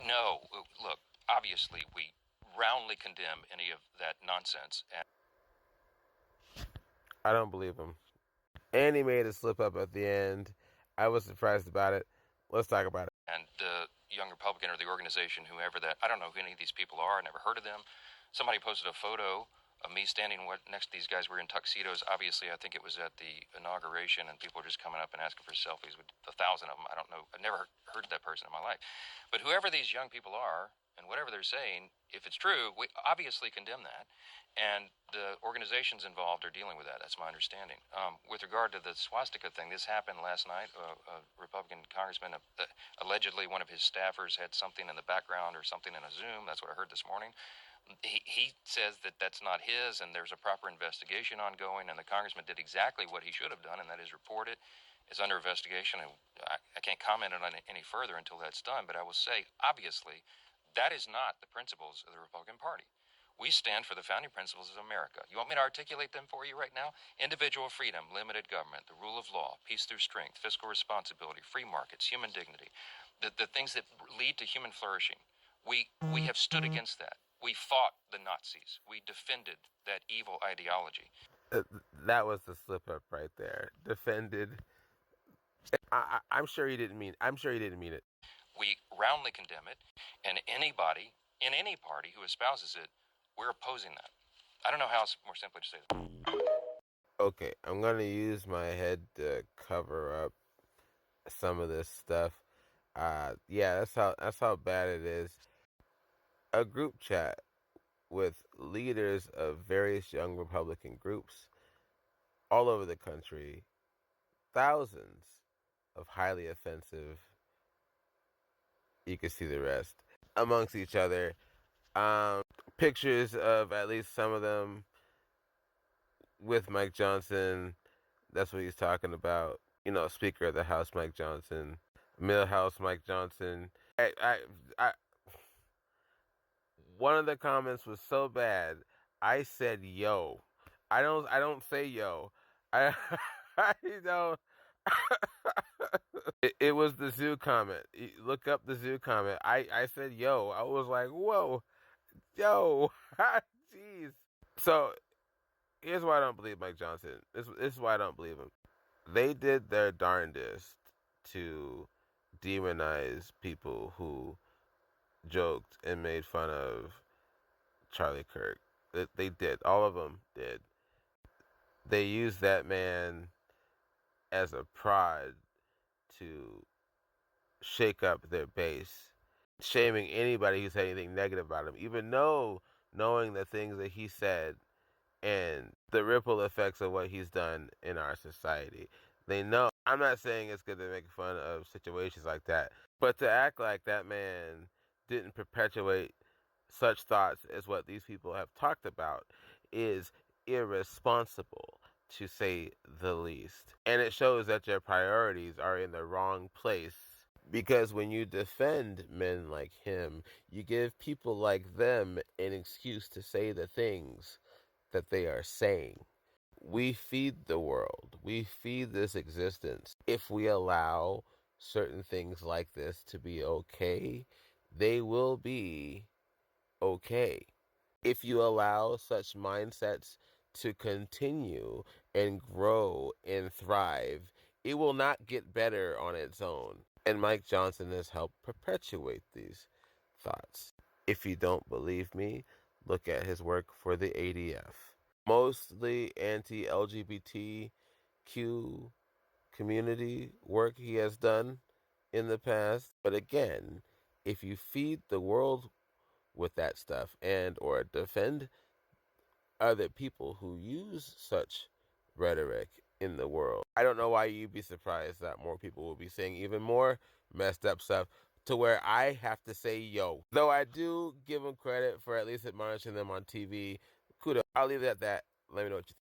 No, look, obviously we roundly condemn any of that nonsense. I don't believe him. And he made a slip up at the end. I was surprised about it. Let's talk about it. And the Young Republican or the organization, whoever that, I don't know who any of these people are, I never heard of them. Somebody posted a photo of me standing next to these guys. We're in tuxedos. Obviously, I think it was at the inauguration, and people were just coming up and asking for selfies with 1,000 of them. I don't know. I've never heard of that person in my life. But whoever these young people are, and whatever they're saying, if it's true, we obviously condemn that. And the organizations involved are dealing with that. That's my understanding. With regard to the swastika thing, this happened last night. A Republican congressman, allegedly one of his staffers had something in the background or something in a Zoom. That's what I heard this morning. He says that that's not his, and there's a proper investigation ongoing, and the congressman did exactly what he should have done, and that is report it. It's under investigation, and I can't comment on it any further until that's done, but I will say, obviously, that is not the principles of the Republican Party. We stand for the founding principles of America. You want me to articulate them for you right now? Individual freedom, limited government, the rule of law, peace through strength, fiscal responsibility, free markets, human dignity, the things that lead to human flourishing. We have stood against that. We fought the Nazis. We defended that evil ideology. That was the slip up right there. Defended. I'm sure he didn't mean. I'm sure he didn't mean it. We roundly condemn it, and anybody in any party who espouses it, we're opposing that. I don't know how else more simply to say that. Okay, I'm gonna use my head to cover up some of this stuff. Yeah, that's how bad it is. A group chat with leaders of various young Republican groups all over the country, thousands of highly offensive, you can see the rest, amongst each other. Pictures of at least some of them with Mike Johnson. That's what he's talking about. You know, Speaker of the House Mike Johnson, Millhouse Mike Johnson. I one of the comments was so bad. I said yo. I don't say yo. I I don't. It was the zoo comment. Look up the zoo comment. I said yo. I was like, whoa, yo, jeez. So here's why I don't believe Mike Johnson. This is why I don't believe him. They did their darndest to demonize people who joked and made fun of Charlie Kirk. They did. All of them did. They used that man as a prod to shake up their base, shaming anybody who said anything negative about him, even though knowing the things that he said and the ripple effects of what he's done in our society. They know. I'm not saying it's good to make fun of situations like that, but to act like that man didn't perpetuate such thoughts as what these people have talked about is irresponsible, to say the least. And it shows that your priorities are in the wrong place. Because when you defend men like him, you give people like them an excuse to say the things that they are saying. We feed the world. We feed this existence. If we allow certain things like this to be okay, they will be okay. If you allow such mindsets to continue and grow and thrive, it will not get better on its own. And Mike Johnson has helped perpetuate these thoughts. If you don't believe me, look at his work for the ADF. Mostly anti-LGBTQ community work he has done in the past. But again, if you feed the world with that stuff and or defend other people who use such rhetoric in the world, I don't know why you'd be surprised that more people will be saying even more messed up stuff to where I have to say yo. Though I do give them credit for at least admonishing them on TV. Kudos. I'll leave it at that. Let me know what you think.